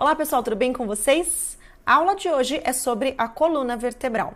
Olá pessoal, tudo bem com vocês? A aula de hoje é sobre a coluna vertebral.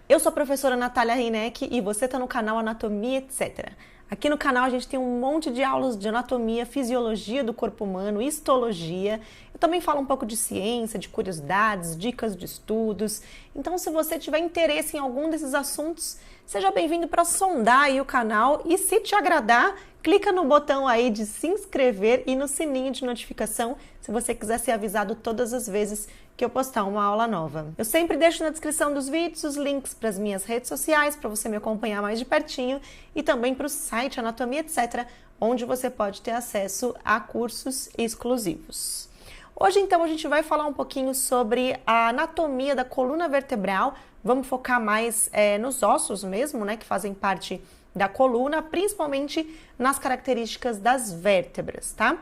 Eu sou a professora Natália Reineck e você está no canal Anatomia Etc. Aqui no canal a gente tem um monte de aulas de anatomia, fisiologia do corpo humano, histologia. Eu também falo um pouco de ciência, de curiosidades, dicas de estudos. Então, se você tiver interesse em algum desses assuntos, seja bem-vindo para sondar aí o canal e, se te agradar, clica no botão aí de se inscrever e no sininho de notificação se você quiser ser avisado todas as vezes que eu postar uma aula nova. Eu sempre deixo na descrição dos vídeos os links para as minhas redes sociais para você me acompanhar mais de pertinho e também para o site Anatomia Etc, onde você pode ter acesso a cursos exclusivos. Hoje, então, a gente vai falar um pouquinho sobre a anatomia da coluna vertebral. Vamos focar mais nos ossos mesmo, né, que fazem parte da coluna, principalmente nas características das vértebras, tá?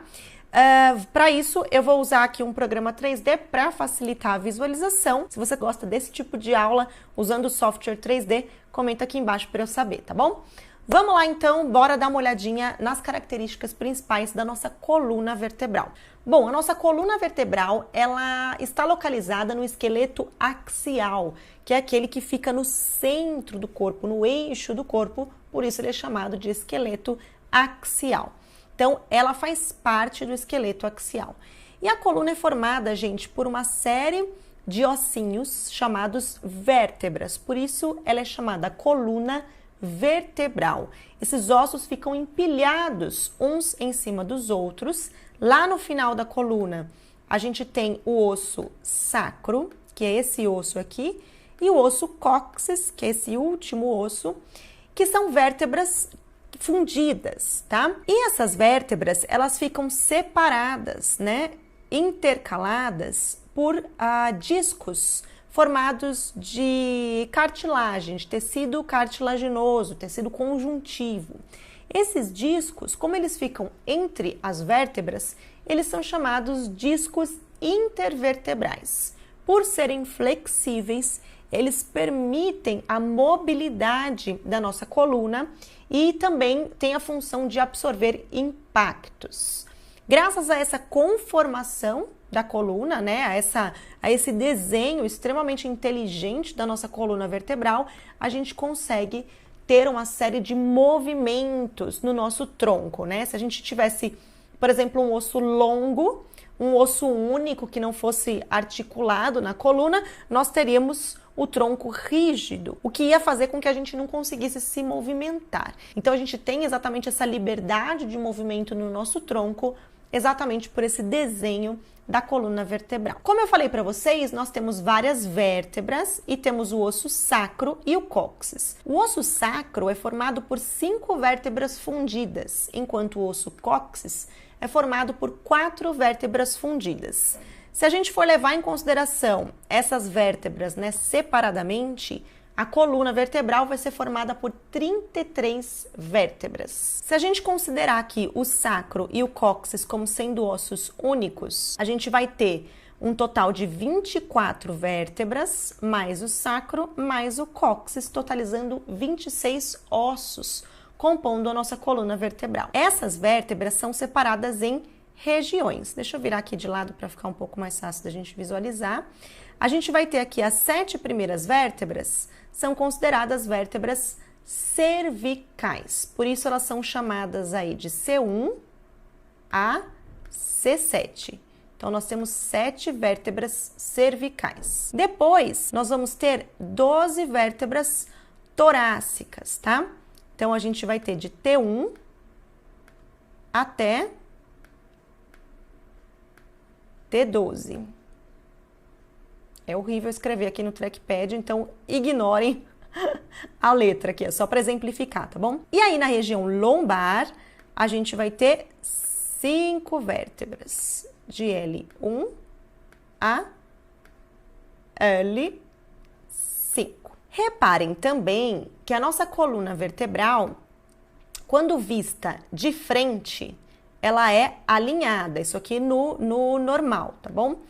Para isso, eu vou usar aqui um programa 3D para facilitar a visualização. Se você gosta desse tipo de aula usando o software 3D, comenta aqui embaixo para eu saber, tá bom? Vamos lá então, bora dar uma olhadinha nas características principais da nossa coluna vertebral. Bom, a nossa coluna vertebral, ela está localizada no esqueleto axial, que é aquele que fica no centro do corpo, no eixo do corpo, por isso ele é chamado de esqueleto axial. Então, ela faz parte do esqueleto axial. E a coluna é formada, gente, por uma série de ossinhos chamados vértebras, por isso ela é chamada coluna vertebral. Esses ossos ficam empilhados uns em cima dos outros. Lá no final da coluna, a gente tem o osso sacro, que é esse osso aqui, e o osso cóccix, que é esse último osso, que são vértebras fundidas, tá? E essas vértebras, elas ficam separadas, né, intercaladas por discos formados de cartilagem, de tecido cartilaginoso, tecido conjuntivo. Esses discos, como eles ficam entre as vértebras, eles são chamados discos intervertebrais. Por serem flexíveis, eles permitem a mobilidade da nossa coluna e também têm a função de absorver impactos. Graças a essa conformação da coluna, né, a esse desenho extremamente inteligente da nossa coluna vertebral, a gente consegue ter uma série de movimentos no nosso tronco, né? Se a gente tivesse, por exemplo, um osso longo, um osso único que não fosse articulado na coluna, nós teríamos o tronco rígido, o que ia fazer com que a gente não conseguisse se movimentar. Então a gente tem exatamente essa liberdade de movimento no nosso tronco, exatamente por esse desenho da coluna vertebral. Como eu falei para vocês, nós temos várias vértebras e temos o osso sacro e o cóccix. O osso sacro é formado por 5 vértebras fundidas, enquanto o osso cóccix é formado por 4 vértebras fundidas. Se a gente for levar em consideração essas vértebras, né, separadamente, a coluna vertebral vai ser formada por 33 vértebras. Se a gente considerar aqui o sacro e o cóccix como sendo ossos únicos, a gente vai ter um total de 24 vértebras, mais o sacro, mais o cóccix, totalizando 26 ossos, compondo a nossa coluna vertebral. Essas vértebras são separadas em regiões. Deixa eu virar aqui de lado para ficar um pouco mais fácil da gente visualizar. A gente vai ter aqui as 7 primeiras vértebras, são consideradas vértebras cervicais. Por isso elas são chamadas aí de C1 a C7. Então nós temos 7 vértebras cervicais. Depois nós vamos ter 12 vértebras torácicas, tá? Então a gente vai ter de T1 até T12. É horrível escrever aqui no trackpad, então ignorem a letra aqui, é só para exemplificar, tá bom? E aí na região lombar, a gente vai ter 5 vértebras, de L1 a L5. Reparem também que a nossa coluna vertebral, quando vista de frente, ela é alinhada, isso aqui no normal, tá bom?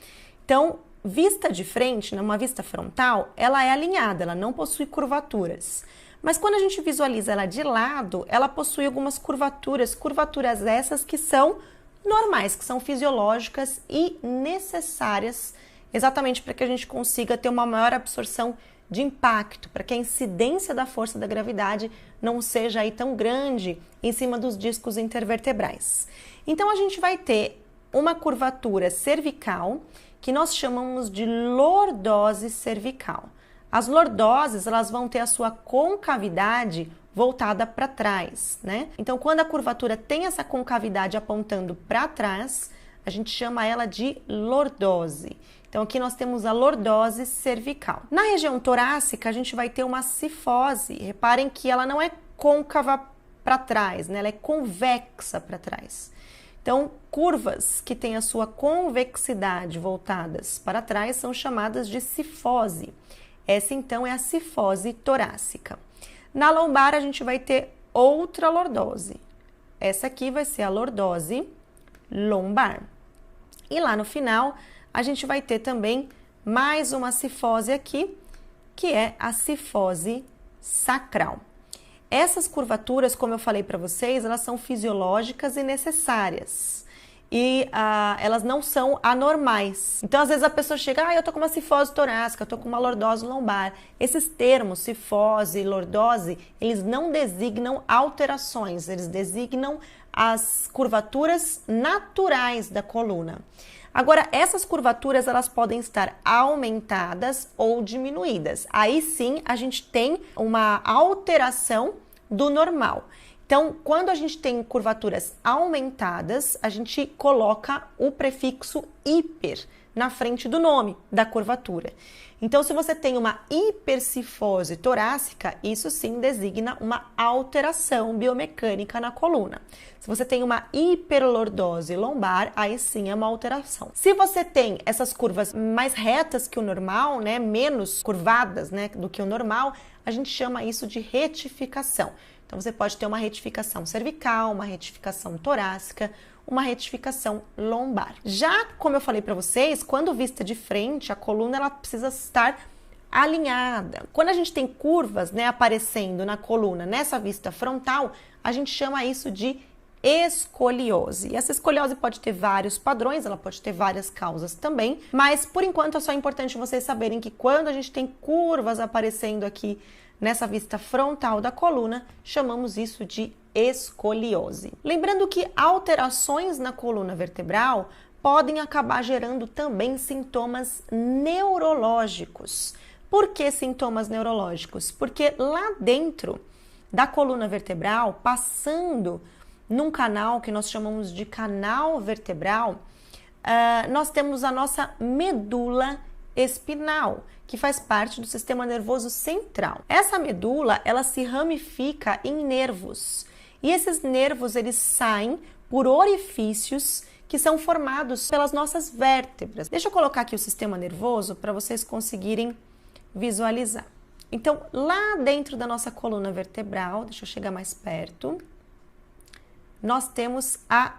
Então, vista de frente, numa vista frontal, ela é alinhada, ela não possui curvaturas. Mas quando a gente visualiza ela de lado, ela possui algumas curvaturas, curvaturas essas que são normais, que são fisiológicas e necessárias exatamente para que a gente consiga ter uma maior absorção de impacto, para que a incidência da força da gravidade não seja aí tão grande em cima dos discos intervertebrais. Então a gente vai ter uma curvatura cervical que nós chamamos de lordose cervical. As lordoses, elas vão ter a sua concavidade voltada para trás, né? Então, quando a curvatura tem essa concavidade apontando para trás, a gente chama ela de lordose. Então, aqui nós temos a lordose cervical. Na região torácica, a gente vai ter uma cifose. Reparem que ela não é côncava para trás, né? Ela é convexa para trás. Então, curvas que têm a sua convexidade voltadas para trás são chamadas de cifose. Essa, então, é a cifose torácica. Na lombar, a gente vai ter outra lordose. Essa aqui vai ser a lordose lombar. E lá no final, a gente vai ter também mais uma cifose aqui, que é a cifose sacral. Essas curvaturas, como eu falei para vocês, elas são fisiológicas e necessárias. E elas não são anormais. Então, às vezes a pessoa chega, eu tô com uma cifose torácica, eu tô com uma lordose lombar. Esses termos, cifose e lordose, eles não designam alterações, eles designam as curvaturas naturais da coluna. Agora, essas curvaturas, elas podem estar aumentadas ou diminuídas. Aí sim, a gente tem uma alteração do normal. Então, quando a gente tem curvaturas aumentadas, a gente coloca o prefixo hiper na frente do nome da curvatura. Então, se você tem uma hipercifose torácica, isso sim designa uma alteração biomecânica na coluna. Se você tem uma hiperlordose lombar, aí sim é uma alteração. Se você tem essas curvas mais retas que o normal, né, menos curvadas, né, do que o normal, a gente chama isso de retificação. Então, você pode ter uma retificação cervical, uma retificação torácica, uma retificação lombar. Já, como eu falei para vocês, quando vista de frente, a coluna ela precisa estar alinhada. Quando a gente tem curvas, né, aparecendo na coluna nessa vista frontal, a gente chama isso de escoliose. E essa escoliose pode ter vários padrões, ela pode ter várias causas também, mas por enquanto é só importante vocês saberem que quando a gente tem curvas aparecendo aqui nessa vista frontal da coluna, chamamos isso de escoliose. Lembrando que alterações na coluna vertebral podem acabar gerando também sintomas neurológicos. Por que sintomas neurológicos? Porque lá dentro da coluna vertebral, passando num canal que nós chamamos de canal vertebral, nós temos a nossa medula espinal, que faz parte do sistema nervoso central. Essa medula, ela se ramifica em nervos. E esses nervos, eles saem por orifícios que são formados pelas nossas vértebras. Deixa eu colocar aqui o sistema nervoso para vocês conseguirem visualizar. Então, lá dentro da nossa coluna vertebral, deixa eu chegar mais perto, nós temos a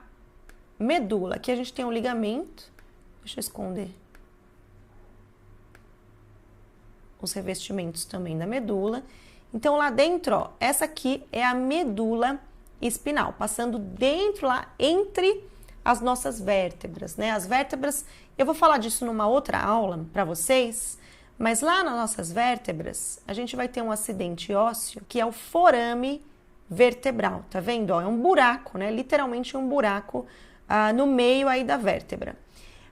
medula. Aqui a gente tem um ligamento, deixa eu esconder os revestimentos também da medula. Então, lá dentro, ó, essa aqui é a medula espinal, passando dentro lá entre as nossas vértebras, né? As vértebras, eu vou falar disso numa outra aula para vocês, mas lá nas nossas vértebras, a gente vai ter um acidente ósseo, que é o forame vertebral, tá vendo? Ó, é um buraco, né? Literalmente um buraco no meio aí da vértebra.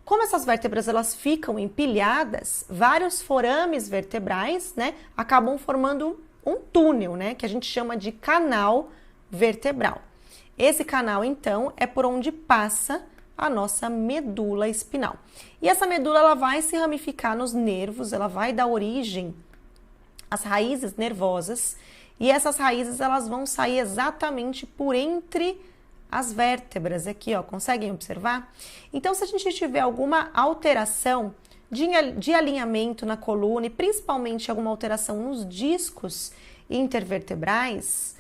Como essas vértebras elas ficam empilhadas, vários forames vertebrais, né, acabam formando um túnel, né, que a gente chama de canal vertebral. Esse canal, então, é por onde passa a nossa medula espinal. E essa medula ela vai se ramificar nos nervos, ela vai dar origem às raízes nervosas, e essas raízes elas vão sair exatamente por entre as vértebras aqui, ó, conseguem observar? Então, se a gente tiver alguma alteração de alinhamento na coluna e principalmente alguma alteração nos discos intervertebrais,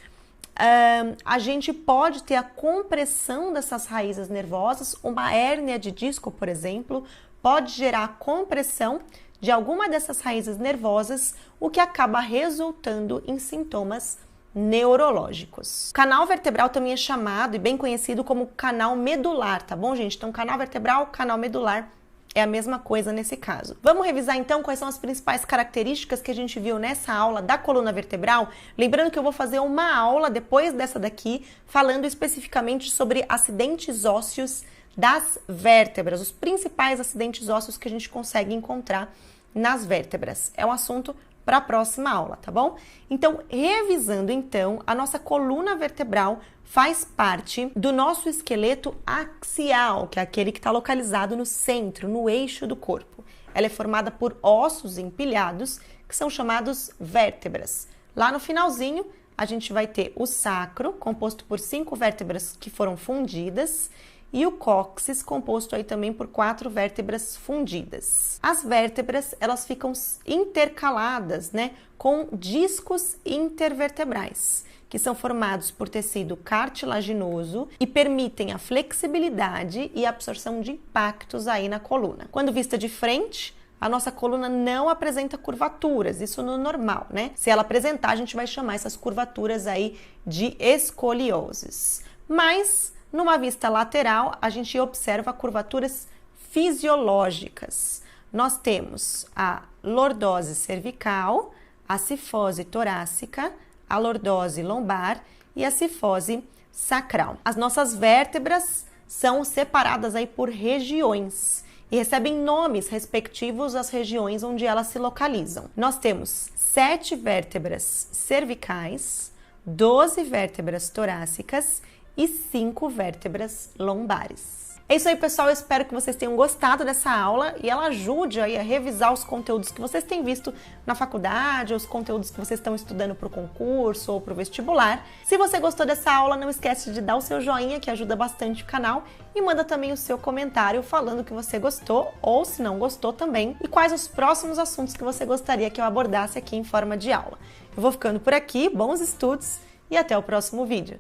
a gente pode ter a compressão dessas raízes nervosas, uma hérnia de disco, por exemplo, pode gerar a compressão de alguma dessas raízes nervosas, o que acaba resultando em sintomas neurológicos. O canal vertebral também é chamado e bem conhecido como canal medular, tá bom, gente? Então, canal vertebral, canal medular é a mesma coisa nesse caso. Vamos revisar então quais são as principais características que a gente viu nessa aula da coluna vertebral? Lembrando que eu vou fazer uma aula depois dessa daqui, falando especificamente sobre acidentes ósseos das vértebras, os principais acidentes ósseos que a gente consegue encontrar nas vértebras. É um assunto para a próxima aula, tá bom? Então, revisando então, a nossa coluna vertebral faz parte do nosso esqueleto axial, que é aquele que está localizado no centro, no eixo do corpo. Ela é formada por ossos empilhados, que são chamados vértebras. Lá no finalzinho, a gente vai ter o sacro, composto por 5 vértebras que foram fundidas, e o cóccix, composto aí também por 4 vértebras fundidas. As vértebras, elas ficam intercaladas, né, com discos intervertebrais, que são formados por tecido cartilaginoso e permitem a flexibilidade e absorção de impactos aí na coluna. Quando vista de frente, a nossa coluna não apresenta curvaturas, isso no normal, né? Se ela apresentar, a gente vai chamar essas curvaturas aí de escolioses. Mas numa vista lateral, a gente observa curvaturas fisiológicas. Nós temos a lordose cervical, a cifose torácica, a lordose lombar e a cifose sacral. As nossas vértebras são separadas aí por regiões e recebem nomes respectivos às regiões onde elas se localizam. Nós temos 7 vértebras cervicais, 12 vértebras torácicas e 5 vértebras lombares. É isso aí, pessoal. Eu espero que vocês tenham gostado dessa aula e ela ajude aí a revisar os conteúdos que vocês têm visto na faculdade, os conteúdos que vocês estão estudando para o concurso ou para o vestibular. Se você gostou dessa aula, não esquece de dar o seu joinha, que ajuda bastante o canal, e manda também o seu comentário falando que você gostou ou se não gostou também e quais os próximos assuntos que você gostaria que eu abordasse aqui em forma de aula. Eu vou ficando por aqui, bons estudos e até o próximo vídeo.